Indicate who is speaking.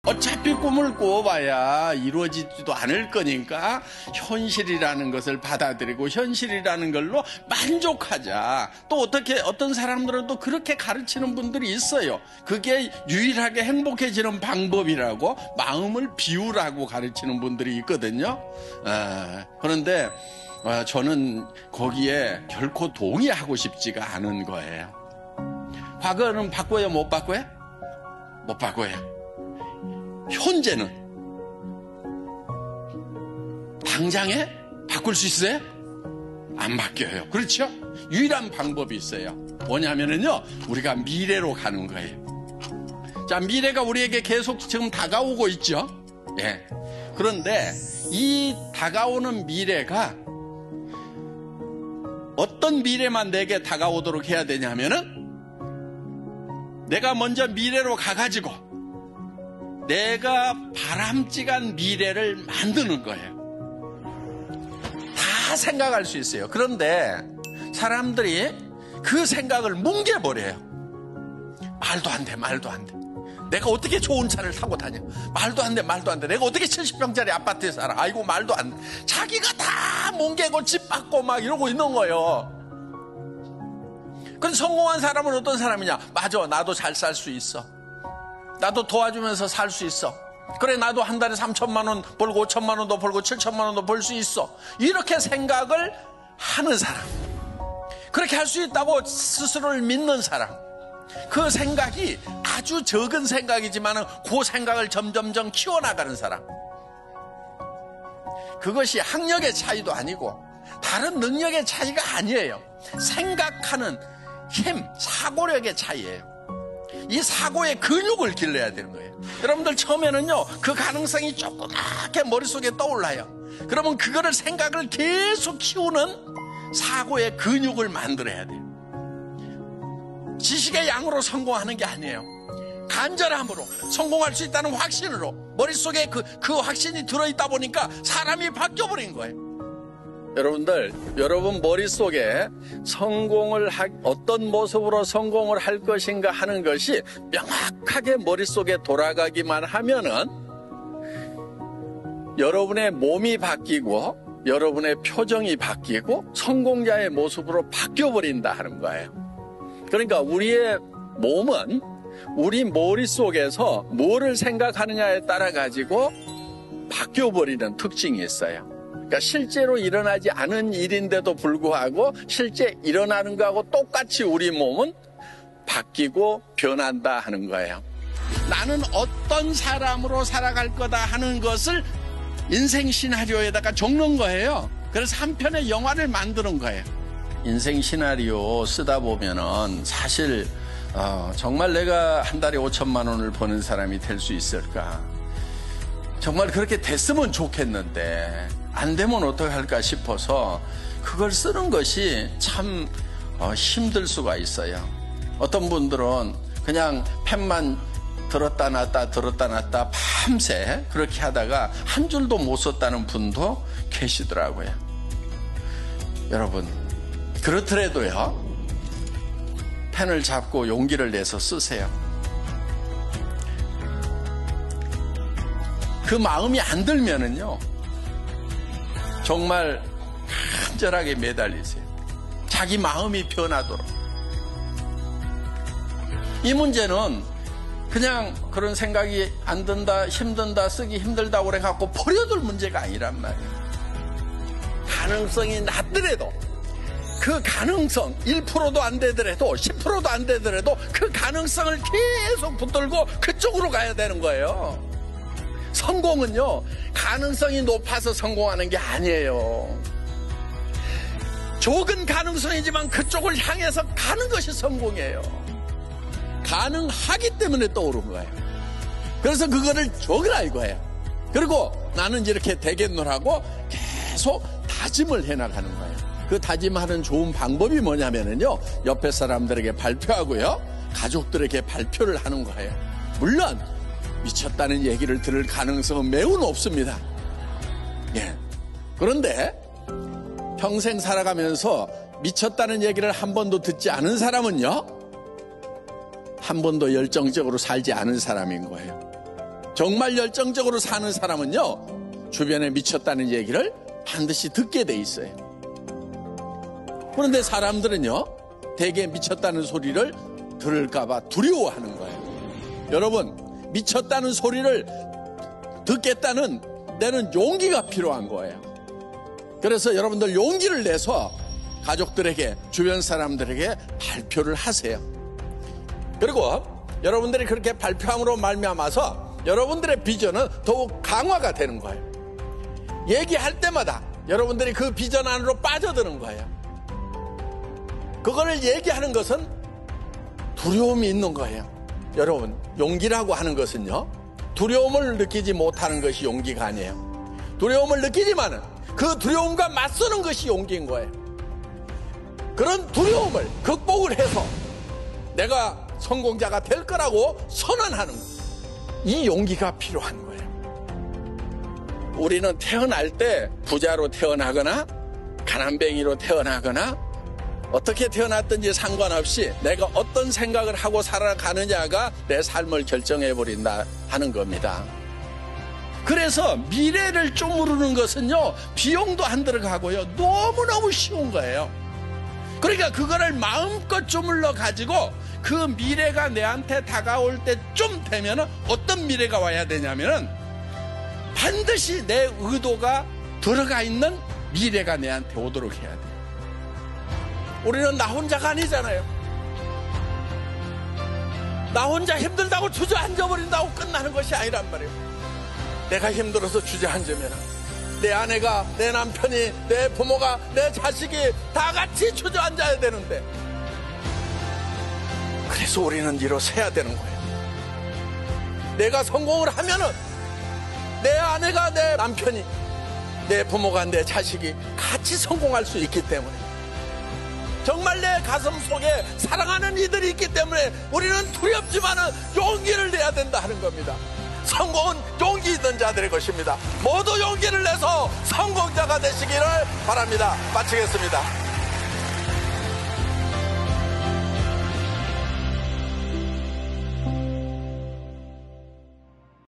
Speaker 1: 어차피 꿈을 꿔봐야 이루어지지도 않을 거니까 현실이라는 것을 받아들이고 현실이라는 걸로 만족하자. 또 어떤 사람들은 또 그렇게 가르치는 분들이 있어요. 그게 유일하게 행복해지는 방법이라고, 마음을 비우라고 가르치는 분들이 있거든요. 그런데 저는 거기에 결코 동의하고 싶지가 않은 거예요. 과거는 바꿔요, 못 바꿔요? 못 바꿔요. 현재는 당장에 바꿀 수 있어요? 안 바뀌어요. 그렇죠? 유일한 방법이 있어요. 뭐냐면은요, 우리가 미래로 가는 거예요. 자, 미래가 우리에게 계속 지금 다가오고 있죠? 예. 그런데 이 다가오는 미래가 어떤 미래만 내게 다가오도록 해야 되냐면은, 내가 먼저 미래로 가가지고 내가 바람직한 미래를 만드는 거예요. 다 생각할 수 있어요. 그런데 사람들이 그 생각을 뭉개버려요. 말도 안 돼, 말도 안 돼. 내가 어떻게 좋은 차를 타고 다녀? 말도 안 돼, 말도 안 돼. 내가 어떻게 70평짜리 아파트에 살아? 아이고, 말도 안 돼. 자기가 다 뭉개고 집 받고 막 이러고 있는 거예요. 그럼 성공한 사람은 어떤 사람이냐? 맞아, 나도 잘 살 수 있어. 나도 도와주면서 살 수 있어. 그래, 나도 한 달에 3천만 원 벌고 5천만 원도 벌고 7천만 원도 벌 수 있어. 이렇게 생각을 하는 사람, 그렇게 할 수 있다고 스스로를 믿는 사람, 그 생각이 아주 적은 생각이지만 그 생각을 점점점 키워나가는 사람, 그것이 학력의 차이도 아니고 다른 능력의 차이가 아니에요. 생각하는 힘, 사고력의 차이예요. 이 사고의 근육을 길러야 되는 거예요. 여러분들 처음에는요, 그 가능성이 조그맣게 머릿속에 떠올라요. 그러면 그거를 생각을 계속 키우는 사고의 근육을 만들어야 돼요. 지식의 양으로 성공하는 게 아니에요. 간절함으로, 성공할 수 있다는 확신으로, 머릿속에 그 확신이 들어있다 보니까 사람이 바뀌어버린 거예요. 여러분들, 여러분 머릿속에 어떤 모습으로 성공을 할 것인가 하는 것이 명확하게 머릿속에 돌아가기만 하면은 여러분의 몸이 바뀌고 여러분의 표정이 바뀌고 성공자의 모습으로 바뀌어버린다 하는 거예요. 그러니까 우리의 몸은 우리 머릿속에서 뭐를 생각하느냐에 따라 가지고 바뀌어버리는 특징이 있어요. 그러니까 실제로 일어나지 않은 일인데도 불구하고 실제 일어나는 거하고 똑같이 우리 몸은 바뀌고 변한다 하는 거예요. 나는 어떤 사람으로 살아갈 거다 하는 것을 인생 시나리오에다가 적는 거예요. 그래서 한 편의 영화를 만드는 거예요. 인생 시나리오 쓰다 보면은 사실 정말 내가 한 달에 5천만 원을 버는 사람이 될 수 있을까? 정말 그렇게 됐으면 좋겠는데 안 되면 어떡할까 싶어서 그걸 쓰는 것이 참 힘들 수가 있어요. 어떤 분들은 그냥 펜만 들었다 놨다 밤새 그렇게 하다가 한 줄도 못 썼다는 분도 계시더라고요. 여러분, 그렇더라도요, 펜을 잡고 용기를 내서 쓰세요. 그 마음이 안 들면은요, 정말 간절하게 매달리세요. 자기 마음이 변하도록. 이 문제는 그냥 그런 생각이 안 든다, 힘든다, 쓰기 힘들다 그래갖고 버려둘 문제가 아니란 말이에요. 가능성이 낮더라도, 그 가능성 1%도 안 되더라도 10%도 안 되더라도 그 가능성을 계속 붙들고 그쪽으로 가야 되는 거예요. 성공은요, 가능성이 높아서 성공하는 게 아니에요. 적은 가능성이지만 그쪽을 향해서 가는 것이 성공이에요. 가능하기 때문에 떠오른 거예요. 그래서 그거를 적으라 이거예요. 그리고 나는 이렇게 되겠노라고 계속 다짐을 해나가는 거예요. 그 다짐하는 좋은 방법이 뭐냐면요, 옆에 사람들에게 발표하고요, 가족들에게 발표를 하는 거예요. 물론 미쳤다는 얘기를 들을 가능성은 매우 높습니다. 예. 그런데 평생 살아가면서 미쳤다는 얘기를 한 번도 듣지 않은 사람은요, 한 번도 열정적으로 살지 않은 사람인 거예요. 정말 열정적으로 사는 사람은요, 주변에 미쳤다는 얘기를 반드시 듣게 돼 있어요. 그런데 사람들은요, 대개 미쳤다는 소리를 들을까봐 두려워하는 거예요. 여러분, 미쳤다는 소리를 듣겠다는 내는 용기가 필요한 거예요. 그래서 여러분들 용기를 내서 가족들에게, 주변 사람들에게 발표를 하세요. 그리고 여러분들이 그렇게 발표함으로 말미암아서 여러분들의 비전은 더욱 강화가 되는 거예요. 얘기할 때마다 여러분들이 그 비전 안으로 빠져드는 거예요. 그거를 얘기하는 것은 두려움이 있는 거예요. 여러분, 용기라고 하는 것은요, 두려움을 느끼지 못하는 것이 용기가 아니에요. 두려움을 느끼지만은 그 두려움과 맞서는 것이 용기인 거예요. 그런 두려움을 극복을 해서 내가 성공자가 될 거라고 선언하는 거예요. 이 용기가 필요한 거예요. 우리는 태어날 때 부자로 태어나거나 가난뱅이로 태어나거나 어떻게 태어났든지 상관없이 내가 어떤 생각을 하고 살아가느냐가 내 삶을 결정해버린다 하는 겁니다. 그래서 미래를 쪼무르는 것은요, 비용도 안 들어가고요, 너무너무 쉬운 거예요. 그러니까 그거를 마음껏 쪼물러 가지고 그 미래가 내한테 다가올 때쯤 되면 어떤 미래가 와야 되냐면은 반드시 내 의도가 들어가 있는 미래가 내한테 오도록 해야 돼요. 우리는 나 혼자가 아니잖아요. 나 혼자 힘들다고 주저앉아버린다고 끝나는 것이 아니란 말이에요. 내가 힘들어서 주저앉으면 내 아내가, 내 남편이, 내 부모가, 내 자식이 다 같이 주저앉아야 되는데, 그래서 우리는 일어서야 되는 거예요. 내가 성공을 하면은 내 아내가, 내 남편이, 내 부모가, 내 자식이 같이 성공할 수 있기 때문에, 정말 내 가슴 속에 사랑하는 이들이 있기 때문에 우리는 두렵지만은 용기를 내야 된다 하는 겁니다. 성공은 용기 있는 자들의 것입니다. 모두 용기를 내서 성공자가 되시기를 바랍니다. 마치겠습니다.